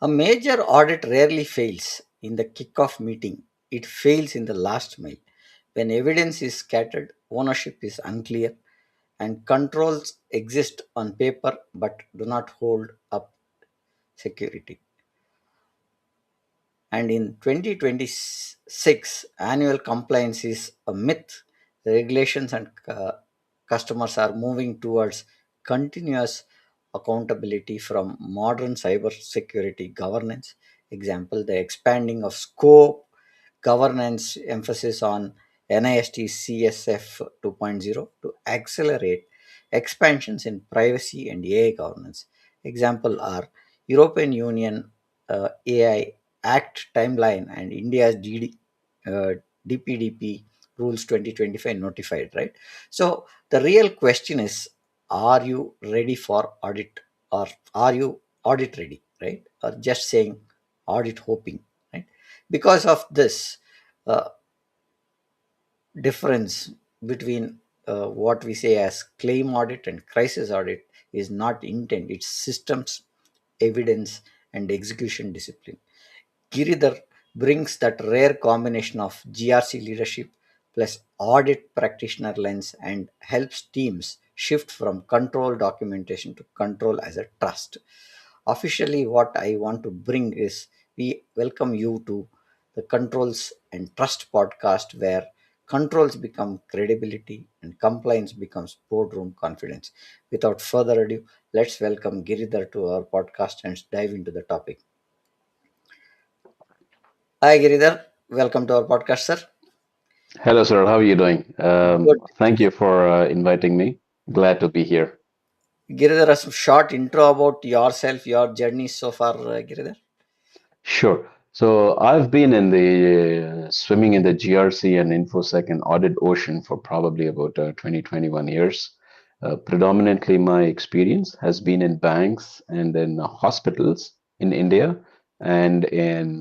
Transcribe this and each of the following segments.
A major audit rarely fails in the kickoff meeting. It fails in the last mile. When evidence is scattered, ownership is unclear, and controls exist on paper but do not hold up security. And in 2026, annual compliance is a myth. The regulations and customers are moving towards continuous accountability from modern cybersecurity governance. Example, the expanding of scope, governance emphasis on NIST CSF 2.0 to accelerate expansions in privacy and AI governance. Example are European Union AI Act timeline and India's DPDP rules 2025 notified, right? So the real question is, are you ready for audit, or are you audit ready, right? Or just saying audit hoping, right? Because of this uh, difference between what we say as claim audit and crisis audit is not intent, it's systems, evidence, and execution discipline. Giridhar brings that rare combination of GRC leadership plus audit practitioner lens and helps teams shift from control documentation to control as a trust. Officially, what I want to bring is we welcome you to the Controls and Trust podcast, where controls become credibility and compliance becomes boardroom confidence. Without further ado, let's welcome Giridhar to our podcast and dive into the topic. Hi, Giridhar. Welcome to our podcast, sir. Hello, sir. How are you doing? Good. Thank you for inviting me. Glad to be here. Giridhar, a short intro about yourself, your journey so far, Giridhar. Sure. So I've been in the swimming in the GRC and InfoSec and audit ocean for probably about 20, 21 years. Predominantly, my experience has been in banks and in hospitals in India and in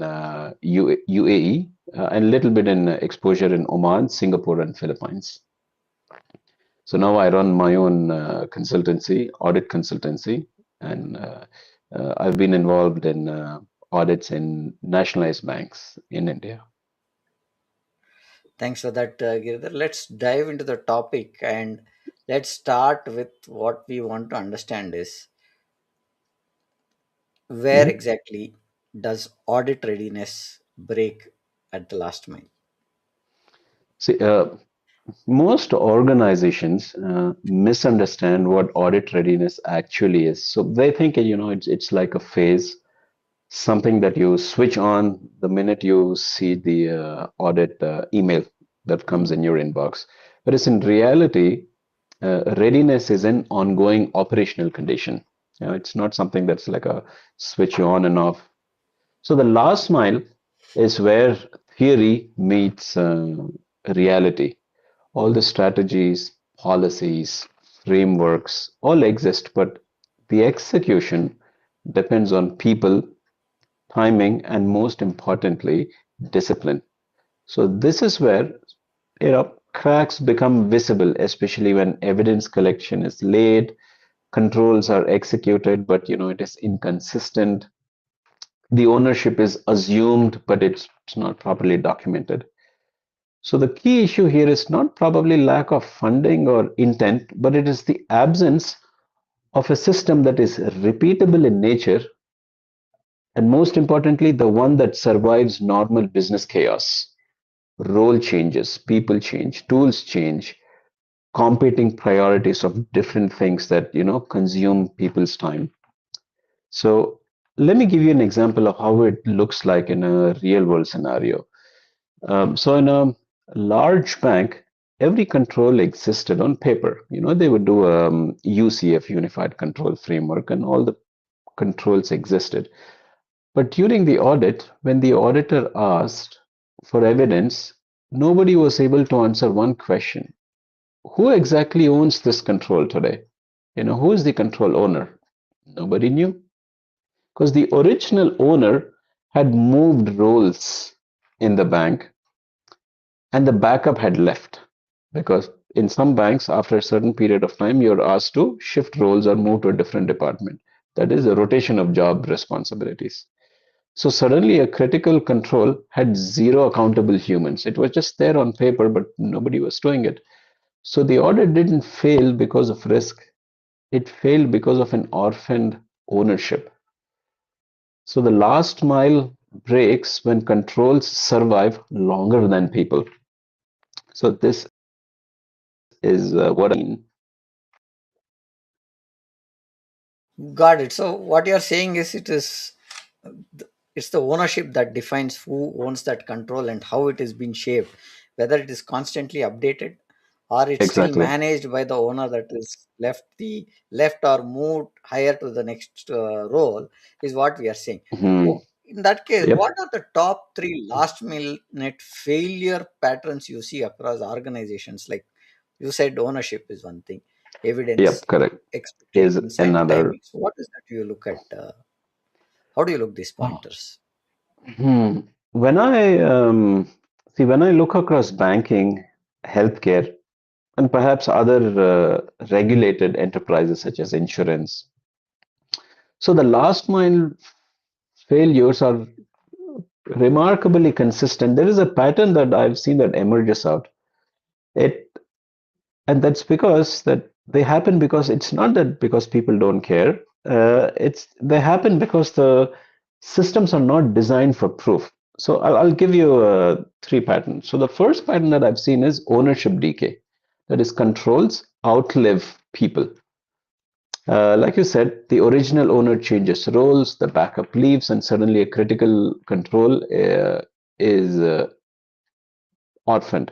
UAE, and a little bit in exposure in Oman, Singapore, and Philippines. So now I run my own consultancy, audit consultancy, and I've been involved in audits in nationalized banks in India. Thanks for that, Giridhar. Let's dive into the topic, and let's start with what we want to understand is where Mhm. exactly does audit readiness break at the last mile? See, most organizations misunderstand what audit readiness actually is. So they think, it's like a phase, something that you switch on the minute you see the audit email that comes in your inbox. But it's in reality, readiness is an ongoing operational condition. It's not something that's like a switch on and off. So the last mile is where theory meets reality. All the strategies, policies, frameworks all exist, but the execution depends on people, timing, and most importantly, discipline. So this is where cracks become visible, especially when evidence collection is late, controls are executed, but it is inconsistent. The ownership is assumed, but it's not properly documented. So the key issue here is not probably lack of funding or intent, but it is the absence of a system that is repeatable in nature, and most importantly, the one that survives normal business chaos. Role changes, people change, tools change, competing priorities of different things that consume people's time. So let me give you an example of how it looks like in a real world scenario. So in a large bank, every control existed on paper. They would do a UCF, Unified Control Framework, and all the controls existed. But during the audit, when the auditor asked for evidence, nobody was able to answer one question. Who exactly owns this control today? Who is the control owner? Nobody knew because the original owner had moved roles in the bank and the backup had left. Because in some banks, after a certain period of time, you're asked to shift roles or move to a different department. That is a rotation of job responsibilities. So suddenly a critical control had zero accountable humans. It was just there on paper, but nobody was doing it. So the audit didn't fail because of risk. It failed because of an orphaned ownership. So the last mile breaks when controls survive longer than people. So this is what I mean. Got it. So what you're saying is it's the ownership that defines who owns that control and how it is being shaped, whether it is constantly updated or it's still Exactly. managed by the owner that is left or moved higher to the next role is what we are saying. Hmm. In that case, what Yep. are the top three last minute failure patterns you see across organizations? Like you said, ownership is one thing, evidence, Yep. Correct. Is expectations, and another. timings. What is that you look at? How do you look these Oh. pointers? Hmm. When I see when I look across banking, healthcare, and perhaps other regulated enterprises such as insurance, so the last mile failures are remarkably consistent. There is a pattern that I've seen that emerges out. It and that's because that they happen because it's not that because people don't care. It's they happen because the systems are not designed for proof. So I'll give you three patterns. So the first pattern that I've seen is ownership decay. That is controls outlive people. Like you said, the original owner changes roles, the backup leaves, and suddenly a critical control is orphaned.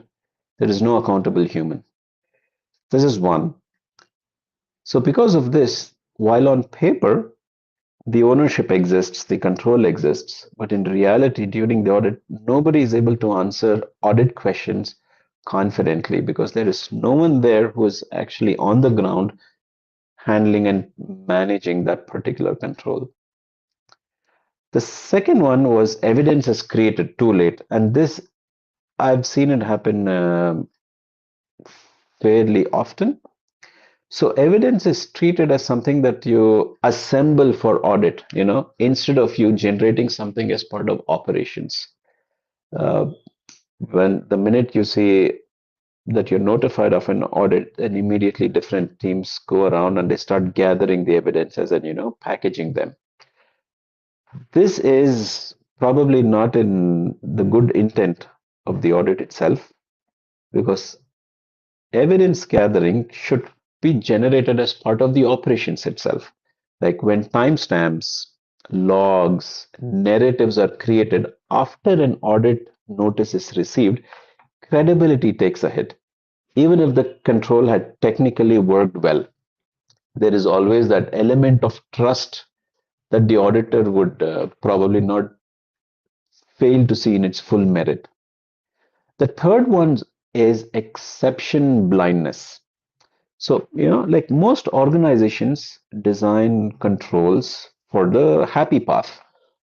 There is no accountable human. This is one. So, because of this, while on paper the ownership exists, the control exists, but in reality, during the audit, nobody is able to answer audit questions confidently because there is no one there who is actually on the ground handling and managing that particular control. The second one was evidence is created too late, and this I've seen it happen fairly often. So evidence is treated as something that you assemble for audit, instead of you generating something as part of operations. Uh, when the minute you see that you're notified of an audit, then immediately different teams go around and they start gathering the evidences and packaging them. This is probably not in the good intent of the audit itself, because evidence gathering should be generated as part of the operations itself. Like when timestamps, logs, narratives are created after an audit notice is received, credibility takes a hit. Even if the control had technically worked well, there is always that element of trust that the auditor would probably not fail to see in its full merit. The third one is exception blindness. So, like most organizations design controls for the happy path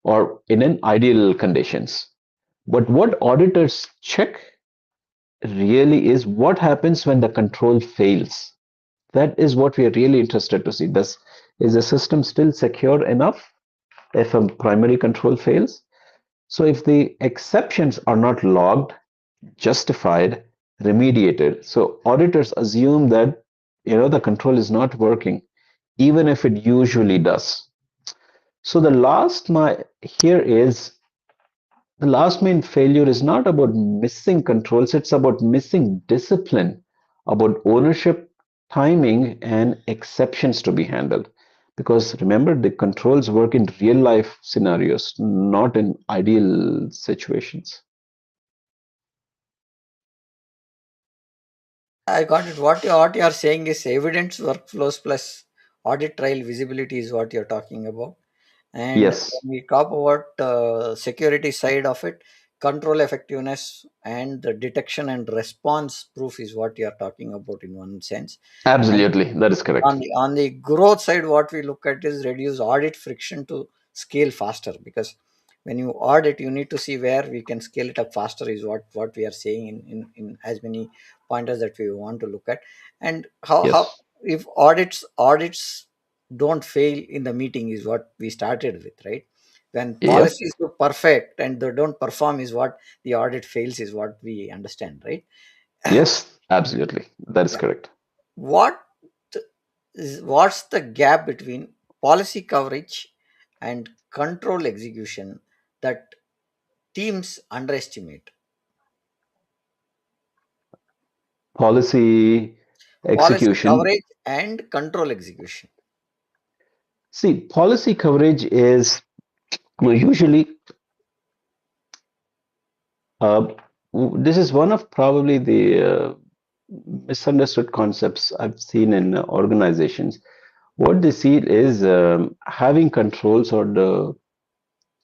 or in an ideal conditions. But what auditors check really is what happens when the control fails. That is what we are really interested to see. Is the system still secure enough if a primary control fails? So if the exceptions are not logged, justified, remediated, so auditors assume that the control is not working, even if it usually does. So the last main failure is not about missing controls, it's about missing discipline, about ownership, timing, and exceptions to be handled. Because remember, the controls work in real life scenarios, not in ideal situations. I got it. What you are saying is evidence workflows plus audit trail visibility is what you're talking about. And Yes, when we talk about security side of it, control effectiveness and the detection and response proof is what you are talking about in one sense. And absolutely. That is correct. on the growth side, what we look at is reduce audit friction to scale faster, because when you audit you need to see where we can scale it up faster is what we are saying in as many pointers that we want to look at. And how Yes. if audits don't fail in the meeting is what we started with, right? When Yep. policies look perfect and they don't perform, is what the audit fails, is what we understand, right? Yes, absolutely. That is Yeah. correct. What what's the gap between policy coverage and control execution that teams underestimate? Policy Policy execution. coverage and control execution. See, policy coverage is usually uh, this is one of probably the misunderstood concepts I've seen in organizations. What they see is having controls or the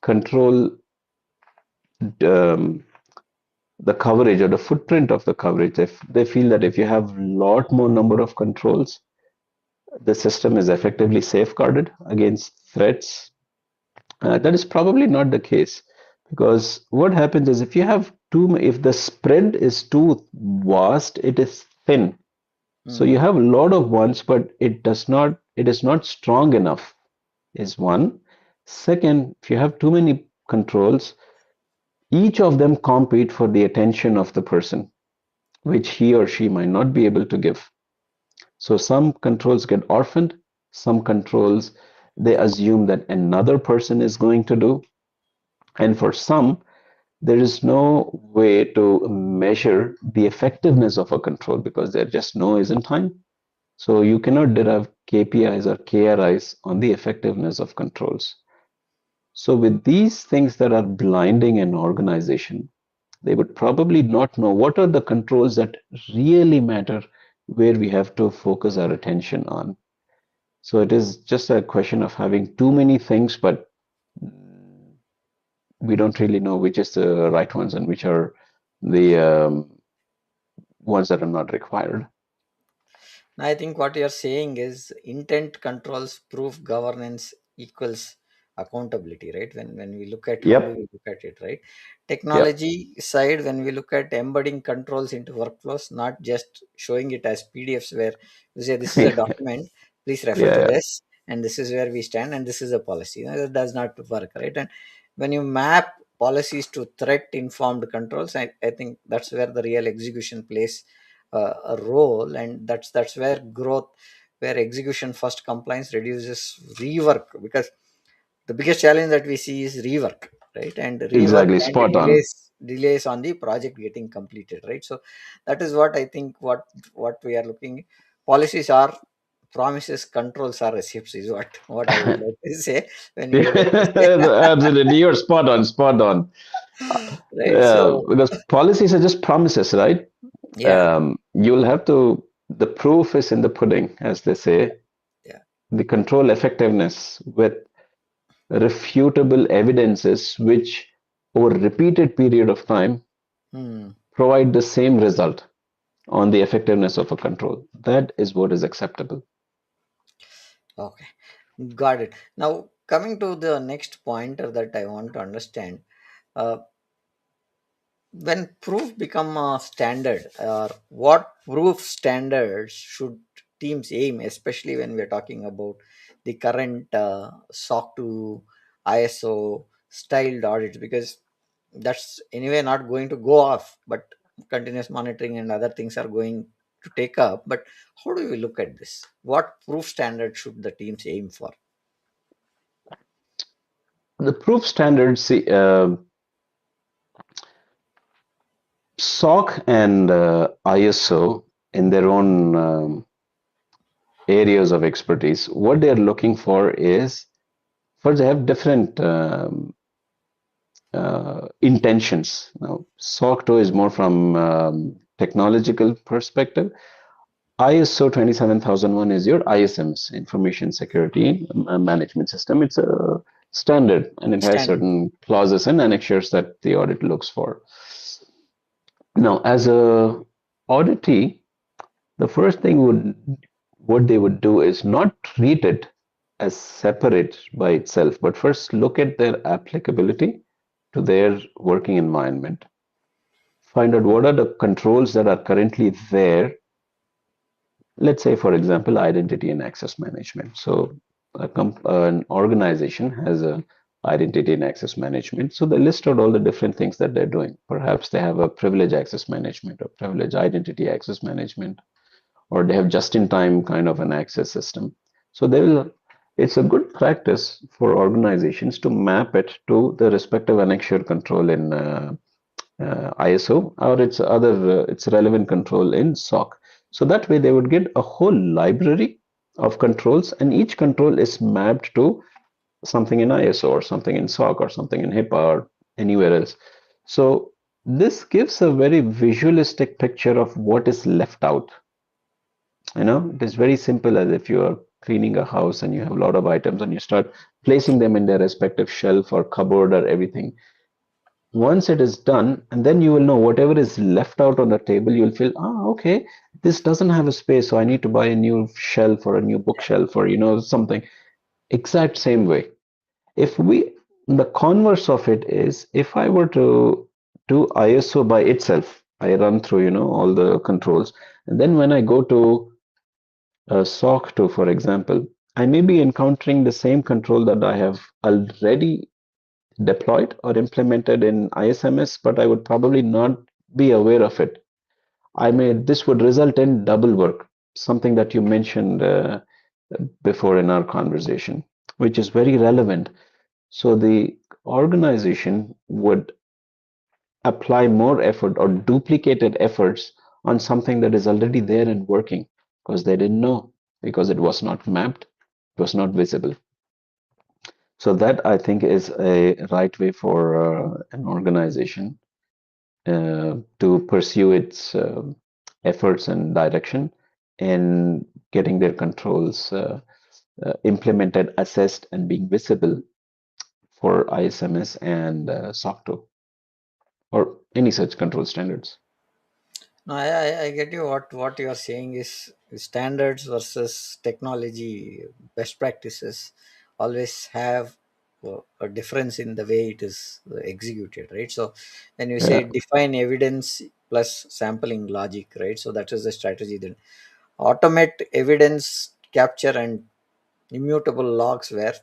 control um, the coverage or the footprint of the coverage. If they feel that if you have a lot more number of controls, the system is effectively safeguarded against threats. That is probably not the case because what happens is if the spread is too vast, it is thin. So you Hmm. have a lot of ones, but it is not strong enough, is one. Second, if you have too many controls, each of them compete for the attention of the person, which he or she might not be able to give. So some controls get orphaned, some controls they assume that another person is going to do, and for some, there is no way to measure the effectiveness of a control because there just no isn't time. So you cannot derive KPIs or KRIs on the effectiveness of controls. So with these things that are blinding an organization, they would probably not know what are the controls that really matter, where we have to focus our attention on. So it is just a question of having too many things, but we don't really know which is the right ones and which are the ones that are not required. I think what you're saying is intent controls proof governance equals accountability, right? When we look at how do Yep. we look at it, right? Yep. Technology side, when we look at embedding controls into workflows, not just showing it as PDFs where you say this is a document, please refer to Yeah. this, and this is where we stand, and this is a policy. That does not work, right? And when you map policies to threat informed controls, I think that's where the real execution plays a role, and that's where growth, where execution first compliance reduces rework, because the biggest challenge that we see is rework, right? And rework Exactly. and Spot on. delays on the project getting completed, right? So that is what I think, what we are looking. Policies are promises, controls are receipts, is what I would like to say when we look at this. Absolutely. You're spot on. Spot on. Right, so Because policies are just promises, right? yeah. You'll have to, the proof is in the pudding, as they say. Yeah. The control effectiveness with refutable evidences, which over a repeated period of time Hmm. provide the same result on the effectiveness of a control. That is what is acceptable. Okay, got it. Now, coming to the next pointer that I want to understand, uh, when proof become a standard, or what proof standards should teams aim, especially when we're talking about the current SOC to ISO styled audits, because that's anyway not going to go off, but continuous monitoring and other things are going to take up. But how do we look at this? What proof standard should the teams aim for? The proof standards, see, SOC and ISO in their own areas of expertise, what they're looking for is first they have different intentions. Now, SOC 2 is more from technological perspective. ISO 27001 is your ISMS, Information Security Management System. It's a standard and it has Standard. certain clauses and annexures that the audit looks for. Now, as a auditee, the first thing would what they would do is not treat it as separate by itself, but first look at their applicability to their working environment. Find out what are the controls that are currently there. Let's say, for example, identity and access management. So, an organization has a identity and access management. So they listed all the different things that they're doing. Perhaps they have a privilege access management or privilege identity access management, or they have just-in-time kind of an access system. So they will. It's a good practice for organizations to map it to the respective annexure control in ISO, or its relevant control in SOC. So that way they would get a whole library of controls, and each control is mapped to something in ISO or something in SOC or something in HIPAA or anywhere else. So this gives a very visualistic picture of what is left out. It is very simple, as if you are cleaning a house and you have a lot of items and you start placing them in their respective shelf or cupboard or everything. Once it is done, and then you will know whatever is left out on the table, you'll feel, okay, this doesn't have a space, so I need to buy a new shelf or a new bookshelf or something. Exact same way. If we, the converse of it is, if I were to do ISO by itself, I run through, all the controls, and then when I go to SOC 2, for example, I may be encountering the same control that I have already deployed or implemented in ISMS, but I would probably not be aware of it. This would result in double work, something that you mentioned before in our conversation, which is very relevant. So the organization would apply more effort or duplicated efforts on something that is already there and working because they didn't know, because it was not mapped, it was not visible. So that, I think, is a right way for an organization to pursue its efforts and direction in getting their controls implemented, assessed, and being visible for ISMS and SOC 2 or any such control standards. No, I get you. What you are saying is standards versus technology best practices always have a difference in the way it is executed, right? So when you say Yeah. define evidence plus sampling logic, right? So that is the strategy. Then automate evidence capture and immutable logs where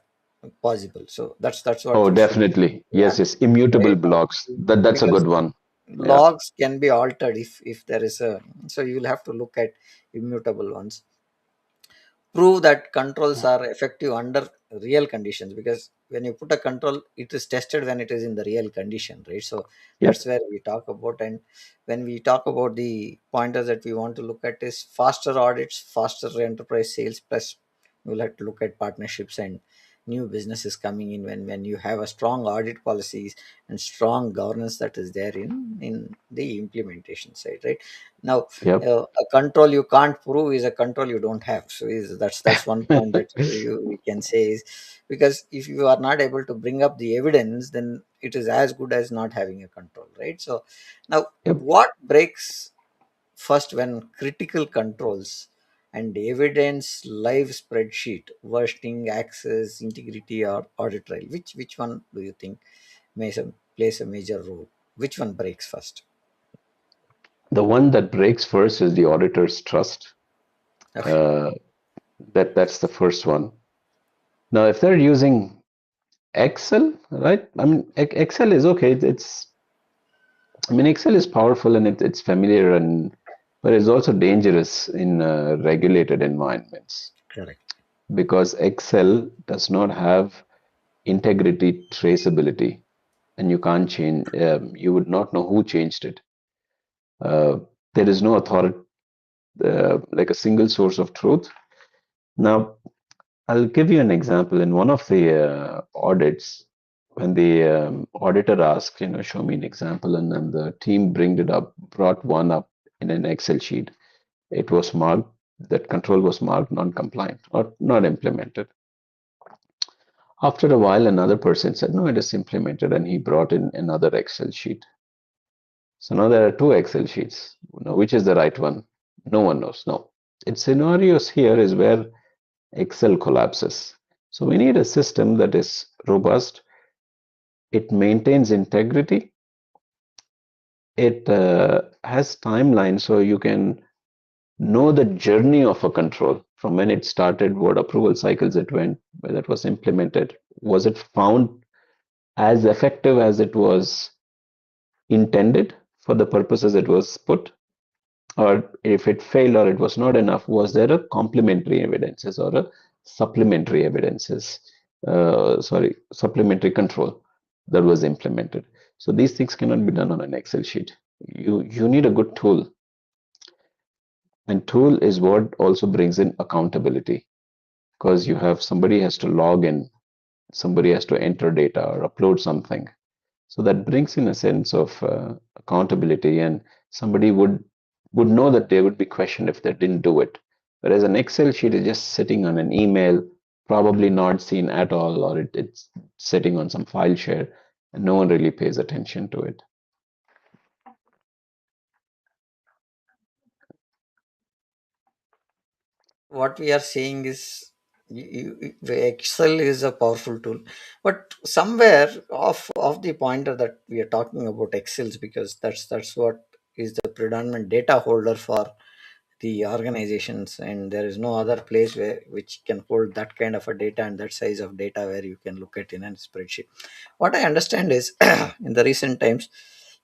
possible. So that's what Oh, you should definitely. do, Yes, yes. Immutable right? blocks. That's a Because good one. Yeah. logs can be altered if there is a, so you'll have to look at immutable ones. Prove that controls are effective under real conditions, because when you put a control, it is tested when it is in the real condition, right? So Yep. that's where we talk about. And when we talk about the pointers that we want to look at is faster audits, faster enterprise sales, plus we'll have to look at partnerships and new businesses coming in when you have a strong audit policies and strong governance that is there in the implementation side, right? Now Yep. a control you can't prove is a control you don't have. So that's one point that we can say is, because if you are not able to bring up the evidence, then it is as good as not having a control, right? So now Yep. what breaks first when critical controls and evidence live spreadsheet worsening access integrity or audit trail, which one do you think plays a major role? Which one breaks first? The one that breaks first is the auditor's trust. Okay, Uh, that's the first one. Now, if they're using Excel, right? I mean, Excel is okay. Excel is powerful and it's familiar, but it's also dangerous in regulated environments correct. because Excel does not have integrity traceability, and you can't change. You would not know who changed it. Uh, there is no authority, like a single source of truth. Now, I'll give you an example. In one of the audits, when the auditor asked, show me an example, and then the team brought one up in an Excel sheet. It was marked, that control was marked non-compliant or not implemented. After a while, another person said, no, it is implemented, and he brought in another Excel sheet. So now there are two Excel sheets. Now, which is the right one? No one knows. No. Its scenarios here is where Excel collapses. So we need a system that is robust, it maintains integrity, it has timeline so you can know the journey of a control from when it started, what approval cycles it went, whether it was implemented, was it found, as effective as it was intended for the purposes it was put, or if it failed or it was not enough, was there a complementary evidences or a supplementary evidences, supplementary control that was implemented. So these things cannot be done on an Excel sheet. You need a good tool, and tool is what also brings in accountability, because you have somebody has to log in, somebody has to enter data or upload something. So that brings in a sense of accountability, and somebody would know that they would be questioned if they didn't do it. Whereas an Excel sheet is just sitting on an email, probably not seen at all, or it's sitting on some file share, and no one really pays attention to it. What we are saying is the Excel is a powerful tool, but somewhere of the pointer that we are talking about Excels, because that's what is the predominant data holder for the organizations, and there is no other place where which can hold that kind of a data and that size of data where you can look at in a spreadsheet. What I understand is in the recent times,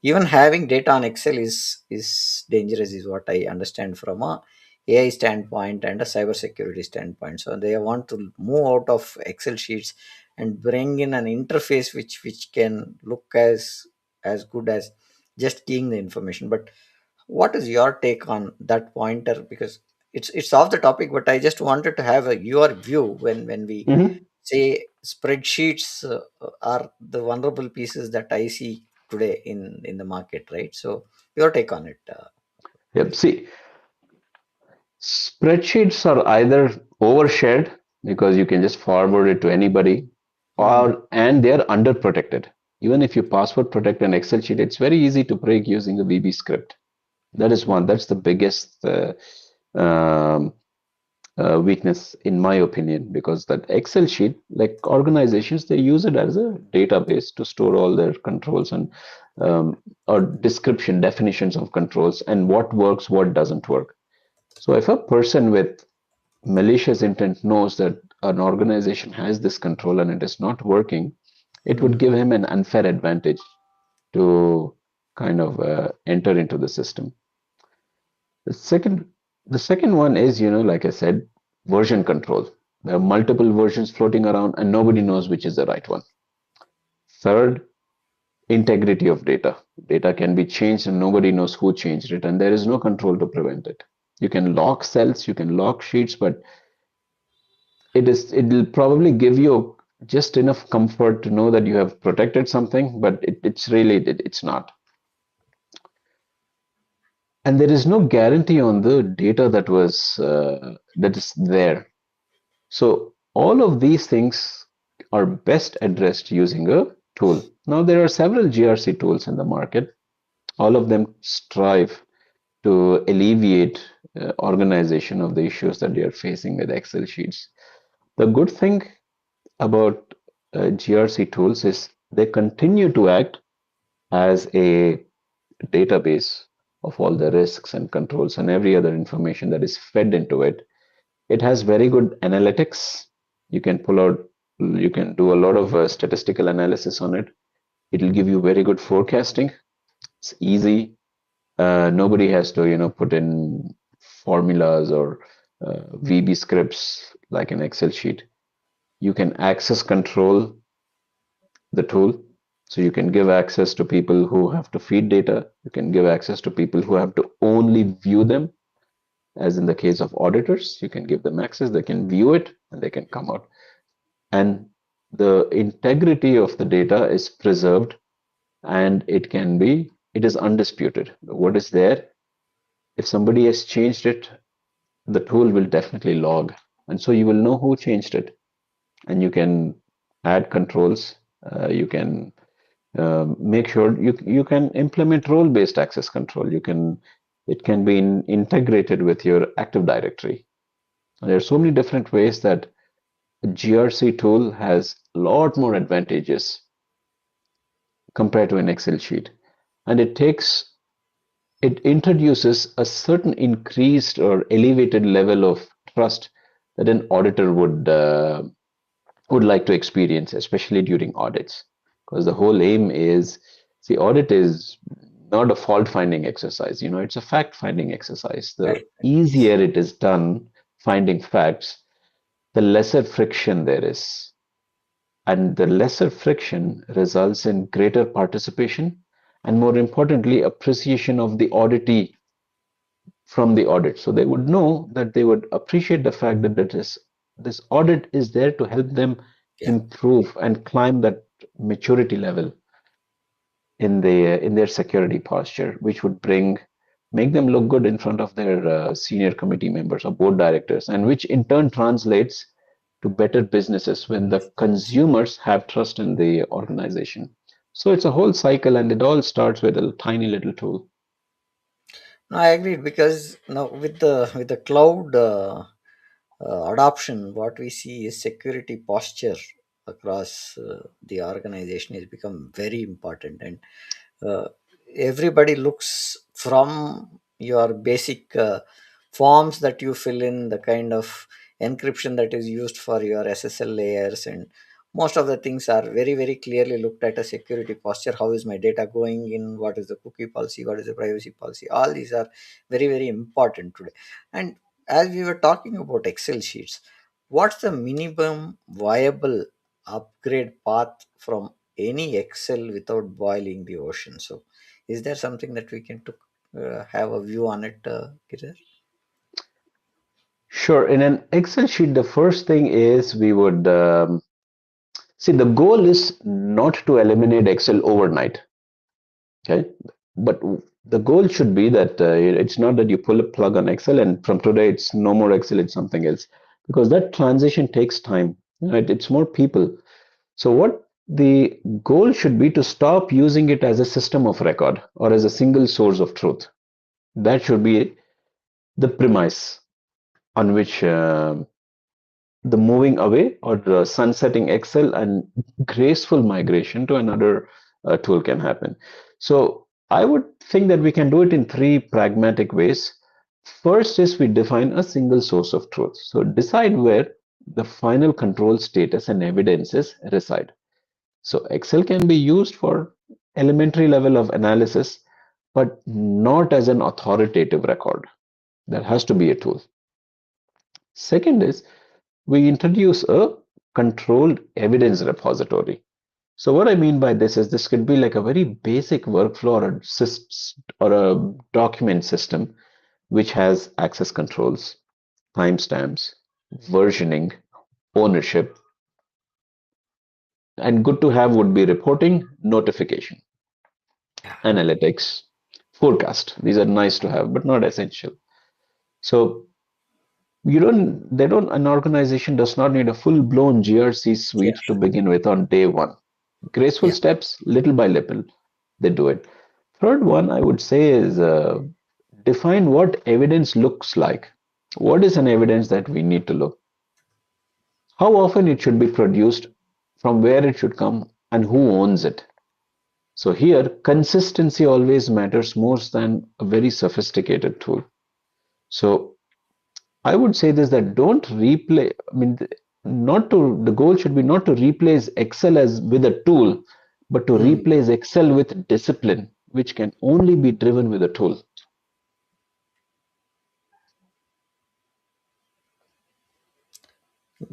even having data on Excel is dangerous, is what I understand from a AI standpoint and a cybersecurity standpoint. So they want to move out of Excel sheets and bring in an interface which can look as good as just keying the information. But what is your take on that pointer? Because it's off the topic, but I just wanted to have your view when we Mhm. say spreadsheets are the vulnerable pieces that I see today in the market, right? So your take on it. Yep. See, spreadsheets are either overshared because you can just forward it to anybody, Hmm. or and they are underprotected. Even if you password protect an Excel sheet, it's very easy to break using a VB script. That is one. That's the biggest um, weakness, in my opinion, because that Excel sheet, like organizations, they use it as a database to store all their controls and um, or description definitions of controls and what works, what doesn't work. So if a person with malicious intent knows that an organization has this control and it is not working, it would Hmm. give him an unfair advantage to kind of enter into the system. The second, the second one is, like I said, version control. There are multiple versions floating around and nobody knows which is the right one. Third, integrity of data. Data can be changed and nobody knows who changed it, and there is no control to prevent it. You can lock cells, you can lock sheets, but it'll probably give you just enough comfort to know that you have protected something, but it's not. And there is no guarantee on the data that is there. So all of these things are best addressed using a tool. Now there are several GRC tools in the market. All of them strive to alleviate organization of the issues that they are facing with Excel sheets. The good thing about GRC tools is they continue to act as a database of all the risks and controls and every other information that is fed into it. It has very good analytics. You can pull out, you can do a lot of statistical analysis on it. It'll give you very good forecasting. It's easy. Nobody has to, put in formulas or VB scripts like an Excel sheet. You can access control the tool. So you can give access to people who have to feed data. You can give access to people who have to only view them. As in the case of auditors, you can give them access, they can view it and they can come out. And the integrity of the data is preserved, and it is undisputed. What is there, if somebody has changed it, the tool will definitely log. And so you will know who changed it. And you can add controls. You can make sure you can implement role-based access control. It can be integrated with your Active Directory. There are so many different ways that a GRC tool has a lot more advantages compared to an Excel sheet, and it introduces a certain increased or elevated level of trust that an auditor would like to experience, especially during audits. because the whole aim is, see, audit is not a fault finding exercise, it's a fact finding exercise. The Correct. Yes. easier it is done finding facts, the lesser friction there is. And the lesser friction results in greater participation and, more importantly, appreciation of the auditee from the audit. So they would know that they would appreciate the fact that this audit is there to help them Yeah. improve and climb that maturity level in their security posture, which would make them look good in front of their senior committee members or board directors, and which in turn translates to better businesses when the consumers have trust in the organization. So it's a whole cycle, and it all starts with a tiny little tool. No, I agree because now with the cloud adoption, what we see is security posture across the organization has become very important, and uh, everybody looks from your basic forms that you fill in, the kind of encryption that is used for your SSL layers, and most of the things are very very clearly looked at a security posture. How is my data going in? What is the cookie policy? What is the privacy policy? All these are very very important today. And as we were talking about Excel sheets, what's the minimum viable upgrade path from any Excel without boiling the ocean? So, is there something that we can have a view on it, Girir? Sure. In an Excel sheet, the first thing is we would see, the goal is not to eliminate Excel overnight. Okay, but the goal should be that it's not that you pull a plug on Excel and from today it's no more Excel, it's something else, because that transition takes time. It's more people. So what the goal should be to stop using it as a system of record or as a single source of truth. That should be the premise on which the moving away or the sunsetting Excel and graceful migration to another tool can happen. So I would think that we can do it in three pragmatic ways. First is we define a single source of truth. So decide where the final control status and evidences reside. So Excel can be used for elementary level of analysis, but not as an authoritative record. There has to be a tool. Second is we introduce a controlled evidence repository. So what I mean by this is this could be like a very basic workflow or a document system which has access controls, timestamps, versioning, ownership, and good to have would be reporting, notification, analytics, forecast. These are nice to have, but not essential. So an organization does not need a full blown GRC Yeah, suite to begin with on day one. Graceful yeah. steps, little by little, they do it. Third one, I would say, is define what evidence looks like. What is an evidence that we need to look? How often it should be produced, from where it should come, and who owns it. So here, consistency always matters more than a very sophisticated tool. So I would say this, that don't replay. I mean, not to the goal should be not to replace Excel as with a tool, but to Hmm. replace Excel with discipline, which can only be driven with a tool.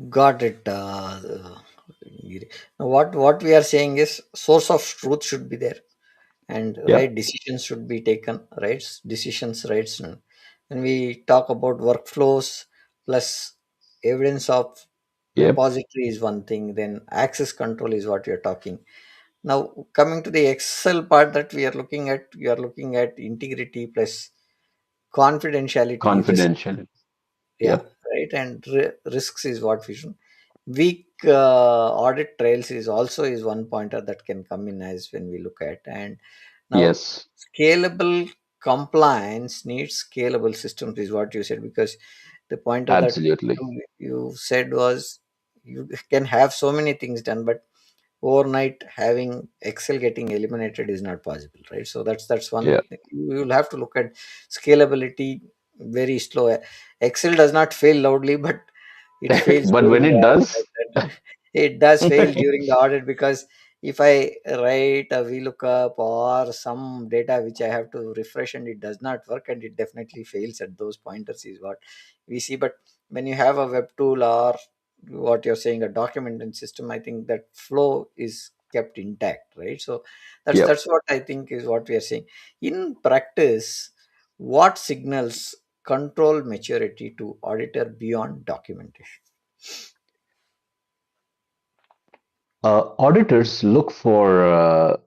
Got it. Giri. Now, what we are saying is source of truth should be there, and Yeah. right decisions should be taken. Right decisions, rights. And when we talk about workflows plus evidence of Yep. repository is one thing, then access control is what you're talking. Now, coming to the Excel part that we are looking at, you are looking at integrity plus confidentiality risk. Confidential. Yeah, Yep. right. And risks is what we should. Weak audit trails is also is one pointer that can come in as when we look at. And now Yes. scalable compliance needs scalable systems is what you said, because the pointer that Absolutely. you said was you can have so many things done, but overnight having Excel getting eliminated is not possible, right? So that's Yeah. one thing. You will have to look at scalability very slow. Excel does not fail loudly, but it fails But when during the it does, audit. It does fail during the audit because if I write a VLOOKUP or some data which I have to refresh and it does not work, and it definitely fails at those pointers is what we see. But when you have a web tool or what you're saying, a documenting system, I think that flow is kept intact, right? So Yep. that's what I think is what we are saying. In practice, what signals control maturity to auditor beyond documentation? Auditors look for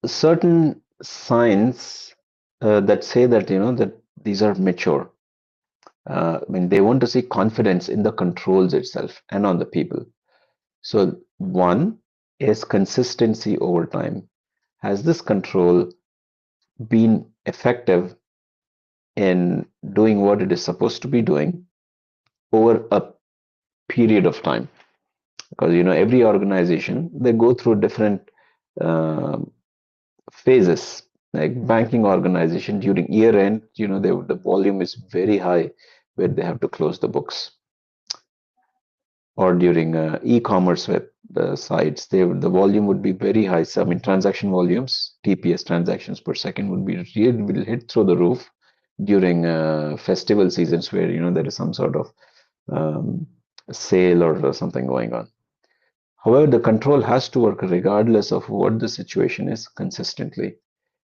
certain signs that say that that these are mature. I mean, they want to see confidence in the controls itself and on the people. So one is consistency over time. Has this control been effective in doing what it is supposed to be doing over a period of time? Because every organization, they go through different uh, phases. Like banking organization during year end, the volume is very high where they have to close the books. Or during e-commerce web sites, the volume would be very high. So, I mean, transaction volumes, TPS, transactions per second, would be really will hit through the roof during festival seasons where there is some sort of um, sale or something going on. However, the control has to work regardless of what the situation is consistently.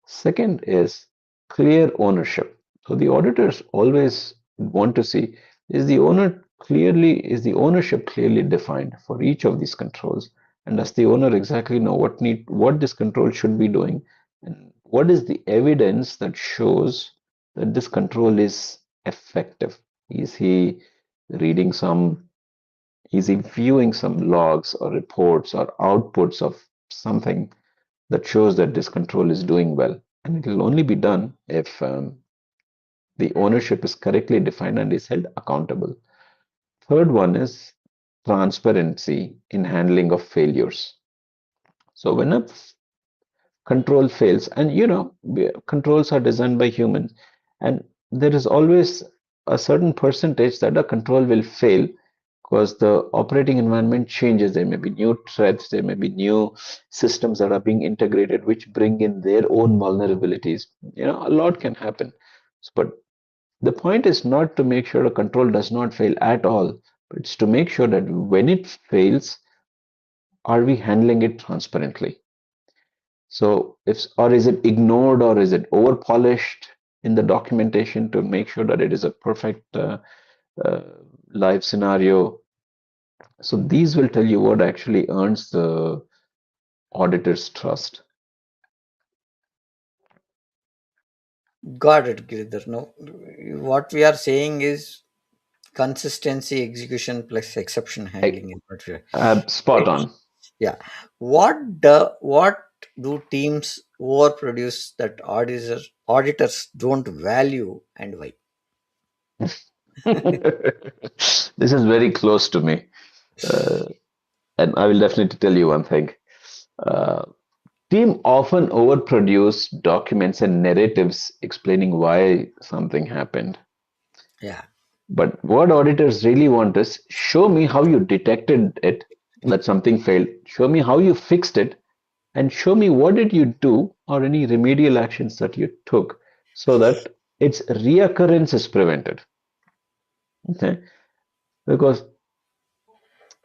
Second is clear ownership. So the auditors always want to see, is the ownership clearly defined for each of these controls, and does the owner exactly know what this control should be doing, and what is the evidence that shows that this control is effective? Is he reading some is he viewing some logs or reports or outputs of something that shows that this control is doing well? And it will only be done if the ownership is correctly defined and is held accountable. Third one is transparency in handling of failures. So when a control fails, and controls are designed by humans, and there is always a certain percentage that a control will fail because the operating environment changes. There may be new threats, there may be new systems that are being integrated, which bring in their own vulnerabilities. A lot can happen. But the point is not to make sure a control does not fail at all, but it's to make sure that when it fails, are we handling it transparently? So if or is it ignored or is it over polished in the documentation to make sure that it is a perfect uh, live scenario? So these will tell you what actually earns the auditor's trust. Got it, Giridhar. No, what we are saying is consistency, execution plus exception handling is what we are. Spot on. Yeah. What do teams overproduce that auditors don't value, and why? This is very close to me. Uh, and I will definitely tell you one thing. Uh, Team often overproduce documents and narratives explaining why something happened. Yeah. But what auditors really want is show me how you detected it, that something failed. Show me how you fixed it, and show me what did you do or any remedial actions that you took so that its reoccurrence is prevented. Okay, because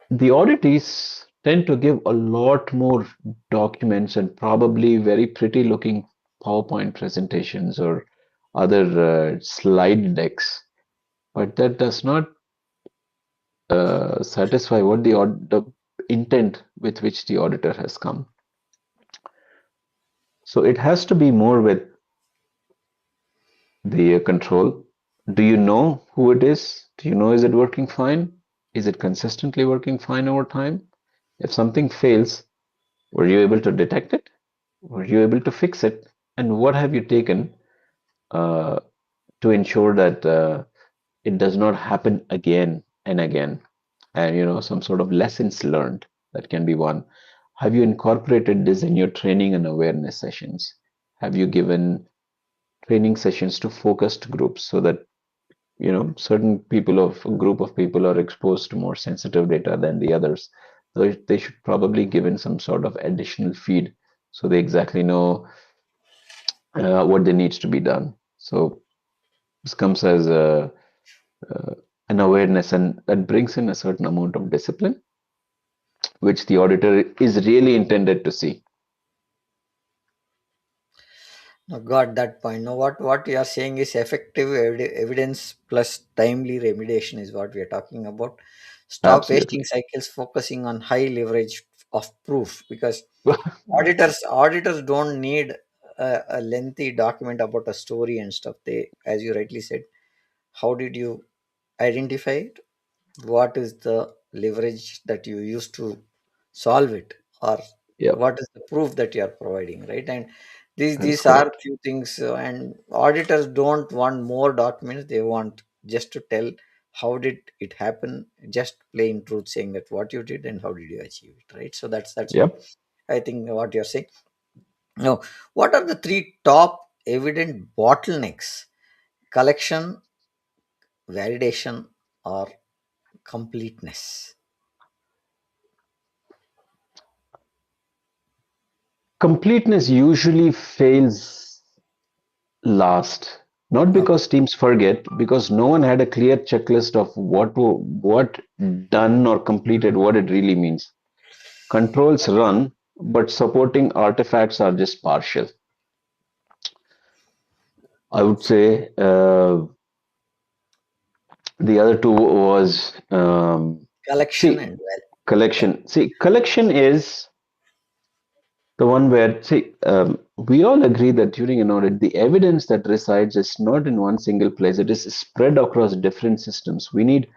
the auditees tend to give a lot more documents and probably very pretty looking PowerPoint presentations or other slide decks, but that does not satisfy what the intent with which the auditor has come. So it has to be more with the control. Do you know who it is? Do you know, is it working fine? Is it consistently working fine over time? If something fails, were you able to detect it? Were you able to fix it? And what have you taken uh, to ensure that it does not happen again and again? And some sort of lessons learned that can be one. Have you incorporated this in your training and awareness sessions? Have you given training sessions to focused groups so that certain people of a group of people are exposed to more sensitive data than the others? So they should probably give in some sort of additional feed so they exactly know what there needs to be done. So this comes as uh, an awareness, and that brings in a certain amount of discipline, which the auditor is really intended to see. Now, got that point. Now, what you are saying is effective evidence plus timely remediation is what we are talking about. Stop wasting Absolutely. cycles focusing on high leverage of proof, because auditors don't need a lengthy document about a story and stuff. They, as you rightly said, how did you identify it? What is the leverage that you use to solve it, or Yep, what is the proof that you are providing, right? And that is these are correct. few things, and auditors don't want more documents. They want just to tell how did it happen, just plain truth, saying that what you did and how did you achieve it, right? So that's what Yep. I think what you're saying. Now, what are the three top evident bottlenecks: collection, validation, or completeness? Completeness usually fails last, not Okay. because teams forget, because no one had a clear checklist of what done or completed, what it really means. Controls run, but supporting artifacts are just partial. I would say the other two was Collection see and well, yeah, collection. See, collection is the one where, see, we all agree that during an audit, the evidence that resides is not in one single place. It is spread across different systems. We need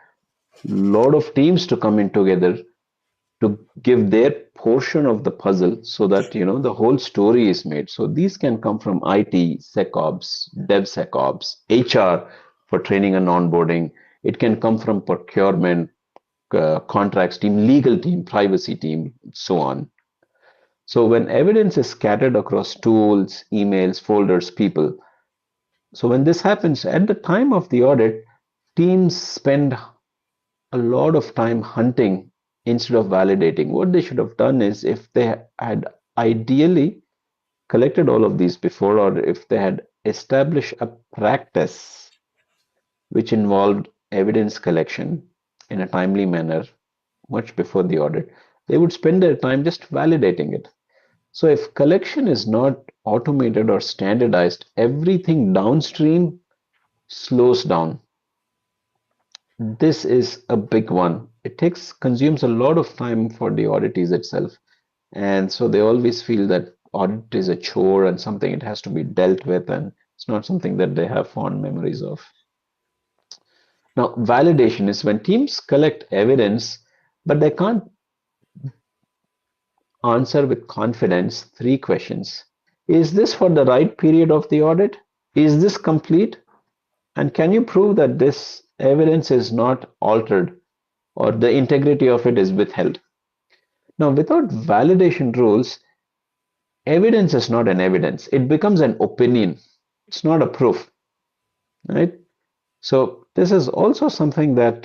a lot of teams to come in together to give their portion of the puzzle so that, the whole story is made. So these can come from IT, SecOps, DevSecOps, HR for training and onboarding. It can come from procurement, contracts team, legal team, privacy team, so on. So when evidence is scattered across tools, emails, folders, people, so when this happens at the time of the audit, teams spend a lot of time hunting instead of validating. What they should have done is, if they had ideally collected all of these before, or if they had established a practice which involved evidence collection in a timely manner much before the audit, they would spend their time just validating it. So if collection is not automated or standardized, everything downstream slows down. This is a big one. It takes consumes a lot of time for the auditees itself. And so they always feel that audit is a chore and something it has to be dealt with, and it's not something that they have fond memories of. Now, validation is when teams collect evidence, but they can't answer with confidence three questions. Is this for the right period of the audit? Is this complete? And can you prove that this evidence is not altered or the integrity of it is withheld? Now, without validation rules, evidence is not an evidence. It becomes an opinion. It's not a proof, right? So this is also something that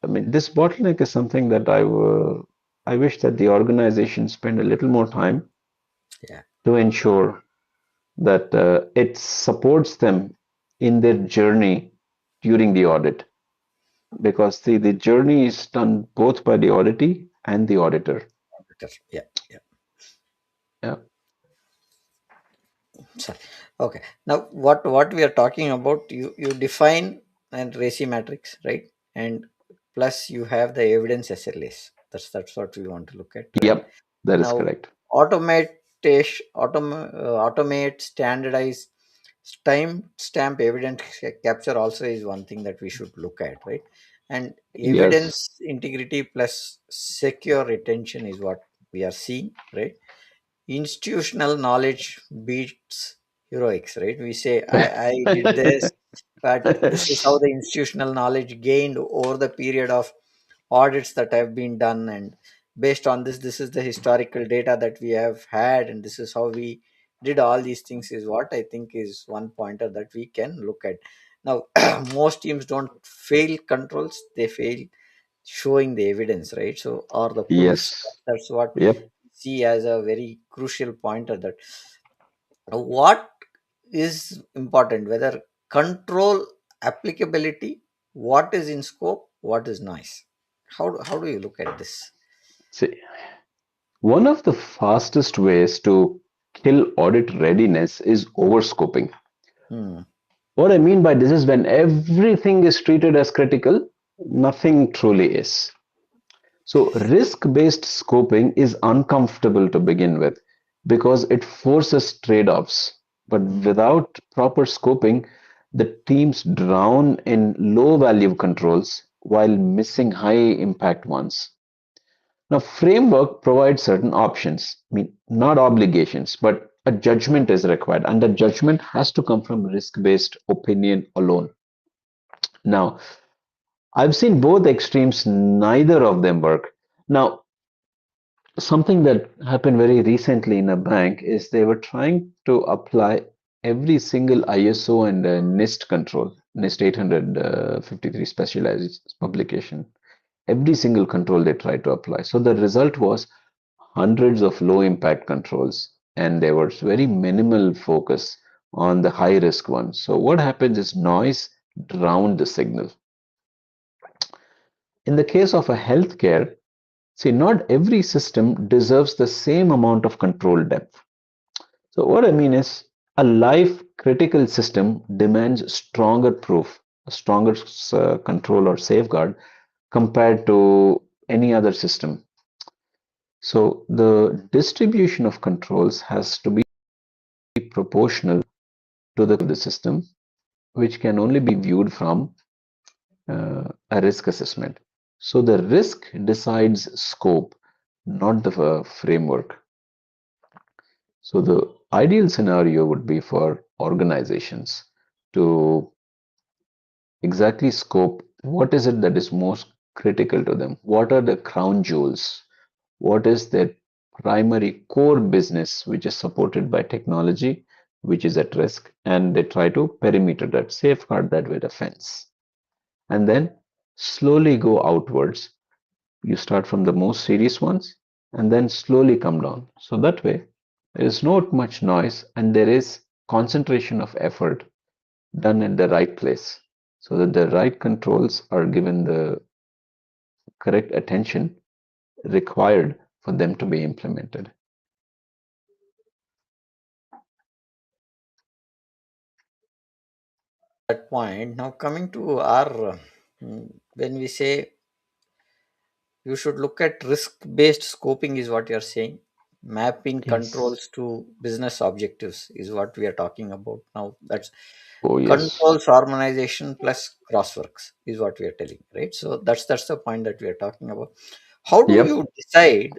this bottleneck is something that I wish that the organization spend a little more time yeah, to ensure that it supports them in their journey during the audit, because the journey is done both by the auditee and the auditor. better. Yeah, yeah. Yeah. Sorry. Okay. Now, what we are talking about, you define and RACI matrix, right? And plus you have the evidence SLAs. That's what we want to look at, right? Yep, that is Now, correct. automate, standardize, time stamp evidence capture also is one thing that we should look at, right? And Yes. evidence integrity plus secure retention is what we are seeing, right? Institutional knowledge beats heroics, right? We say I did this, but this is how the institutional knowledge gained over the period of audits that have been done, and based on this is the historical data that we have had, and this is how we did all these things, is what I think is one pointer that we can look at. Now, most teams don't fail controls, they fail showing the evidence, right? So, or the proofs. Yes. That's what Yep. we see as a very crucial pointer. That what is important, whether control applicability, what is in scope, what is noise. How do you look at this? See, one of the fastest ways to kill audit readiness is overscoping. Hmm. What I mean by this is when everything is treated as critical, nothing truly is. So, risk based scoping is uncomfortable to begin with because it forces trade offs. But without proper scoping, the teams drown in low value controls while missing high impact ones. Now, framework provides certain options, I mean, not obligations, but a judgment is required, and the judgment has to come from risk based opinion alone. Now, I've seen both extremes, neither of them work. Now, something that happened very recently in a bank is they were trying to apply every single ISO and NIST control, NIST 853 specialized publication, every single control they tried to apply. So the result was hundreds of low impact controls, and there was very minimal focus on the high risk ones. So what happens is noise drowned the signal. In the case of a healthcare, see, not every system deserves the same amount of control depth. So, what I mean is, a life critical system demands stronger proof, a stronger control or safeguard compared to any other system. So, the distribution of controls has to be proportional to the system, which can only be viewed from a risk assessment. So, the risk decides scope, not the framework. So the ideal scenario would be for organizations to exactly scope what is it that is most critical to them? What are the crown jewels? What is their primary core business which is supported by technology, which is at risk? And they try to perimeter that, safeguard that with a fence. And then slowly go outwards. You start from the most serious ones and then slowly come down. So that way, there is not much noise and there is concentration of effort done in the right place so that the right controls are given the correct attention required for them to be implemented. That point. Now, coming to our, when we say you should look at risk based scoping, is what you're saying. Mapping Yes. controls to business objectives is what we are talking about now. That's Oh, yes. controls harmonization plus crossworks is what we are telling, right? So that's the point that we are talking about. How do Yep. you decide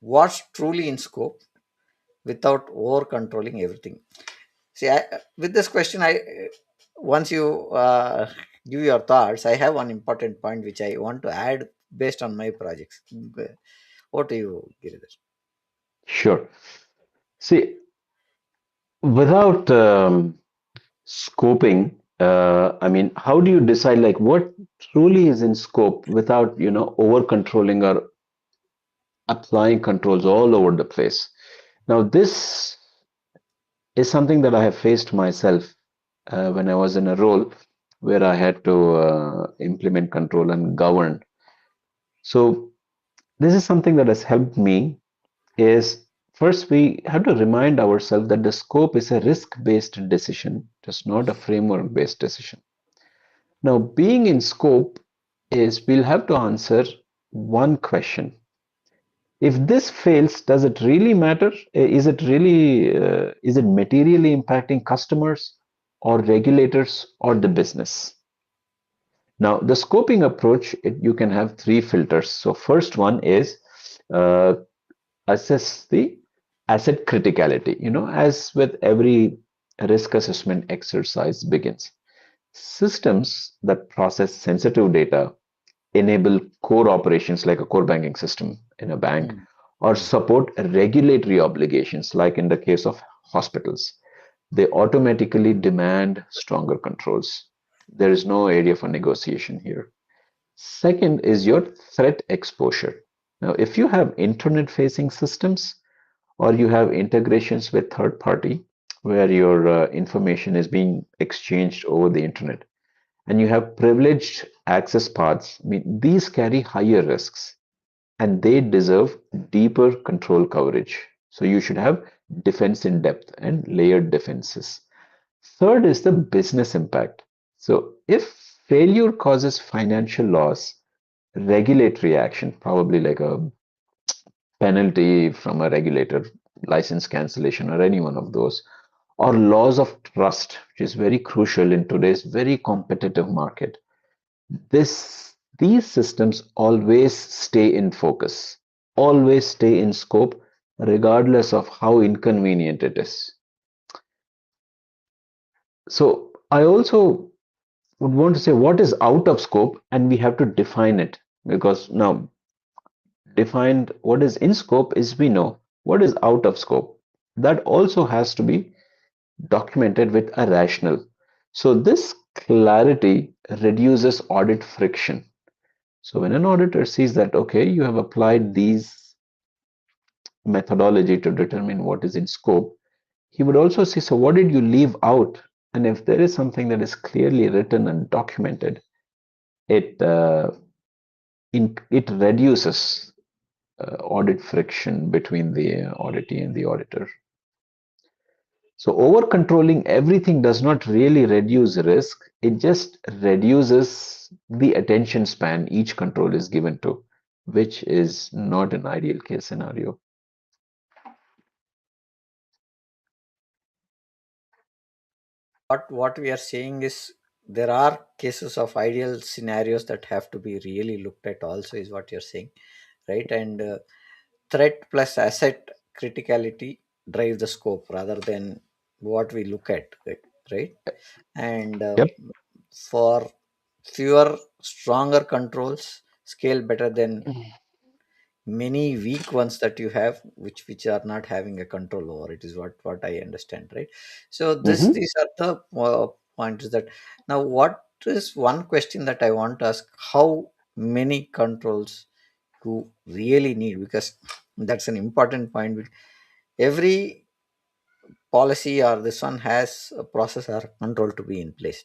what's truly in scope without over controlling everything? See, with this question, once you give your thoughts, I have one important point which I want to add based on my projects. What do you, Giridhar? Sure. See, without scoping, I mean, how do you decide like what truly is in scope without, over controlling or applying controls all over the place? Now, this is something that I have faced myself when I was in a role where I had to implement control and govern. So, this is something that has helped me is first we have to remind ourselves that the scope is a risk-based decision, just not a framework-based decision. Now, being in scope is we'll have to answer one question. If this fails, does it really matter? Is it materially impacting customers or regulators or the business? Now, the scoping approach, you can have three filters. So first one is uh, assess the asset criticality. As with every risk assessment exercise begins, systems that process sensitive data, enable core operations like a core banking system in a bank, Hmm. or Hmm. support regulatory obligations like in the case of hospitals, they automatically demand stronger controls. There is no area for negotiation here. Second is your threat exposure. Now, if you have internet facing systems or you have integrations with third party where your information is being exchanged over the internet and you have privileged access paths, I mean, these carry higher risks and they deserve deeper control coverage. So you should have defense in depth and layered defenses. Third is the business impact. So if failure causes financial loss, regulatory action, probably like a penalty from a regulator, license cancellation, or any one of those, or loss of trust, which is very crucial in today's very competitive market. These systems always stay in focus, always stay in scope, regardless of how inconvenient it is. So I also would want to say what is out of scope, and we have to define it because now defined what is in scope is we know what is out of scope. That also has to be documented with a rationale. So this clarity reduces audit friction. So when an auditor sees that, okay, you have applied these methodology to determine what is in scope, he would also see, so what did you leave out? And if there is something that is clearly written and documented, it it reduces audit friction between the auditee and the auditor. So over controlling everything does not really reduce risk. It just reduces the attention span each control is given to, which is not an ideal case scenario. What we are saying is there are cases of ideal scenarios that have to be really looked at also, is what you're saying, right? And threat plus asset criticality drive the scope rather than what we look at, right? And Yep. for fewer stronger controls scale better than many weak ones that you have, which are not having a control over it, is what I understand, right? So Mm-hmm. these are the points that now, what is one question that I want to ask: how many controls you really need? Because that's an important point. Every policy or this one has a process or control to be in place.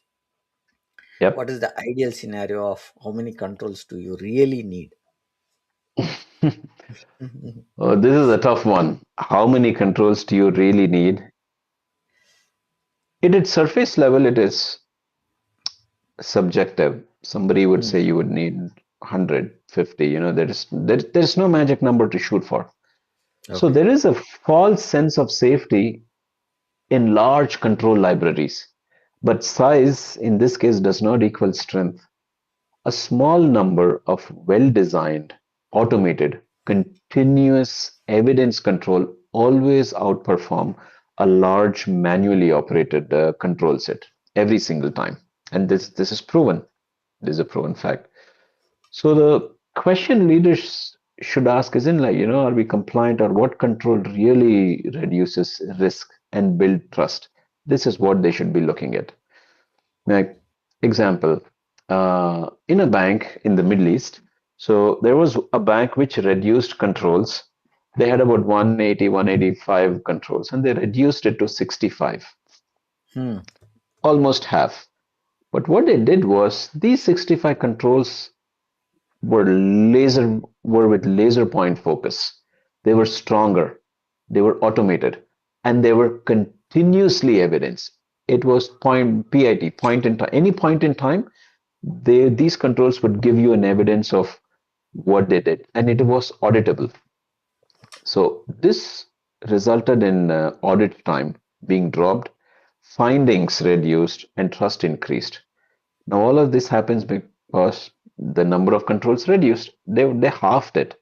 What Yep. is the ideal scenario of how many controls do you really need? Oh, this is a tough one. How many controls do you really need? At its surface level, it is subjective. Somebody would Hmm. say you would need 150. There's no magic number to shoot for. So Okay. there is a false sense of safety in large control libraries. But size in this case does not equal strength. A small number of well-designed, automated, continuous evidence control always outperform a large manually operated control set every single time. And this is proven. This is a proven fact. So the question leaders should ask isn't like, are we compliant or what control really reduces risk and build trust? This is what they should be looking at. Like, example, in a bank in the Middle East, so there was a bank which reduced controls. They had about 180, 185 controls, and they reduced it to 65, Hmm. almost half. But what they did was these 65 controls were with laser point focus. They were stronger, they were automated, and they were continuously evidenced. It was point in time. Any point in time, these controls would give you an evidence of what they did, and it was auditable. So this resulted in audit time being dropped, findings reduced, and trust increased. Now all of this happens because the number of controls reduced. They halved it,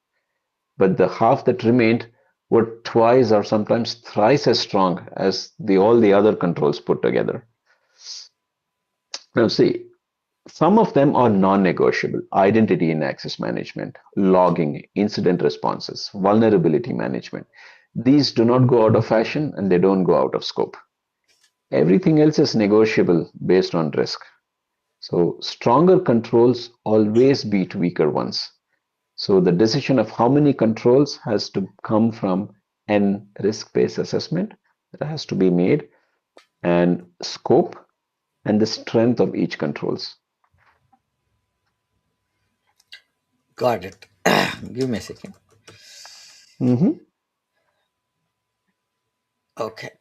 but the half that remained were twice or sometimes thrice as strong as the all the other controls put together. Now see, some of them are non-negotiable: identity and access management, logging, incident responses, vulnerability management. These do not go out of fashion and they don't go out of scope. Everything else is negotiable based on risk. So stronger controls always beat weaker ones. So the decision of how many controls has to come from an risk-based assessment that has to be made, and scope and the strength of each controls. Got it. Give me a second. Mhm. Okay.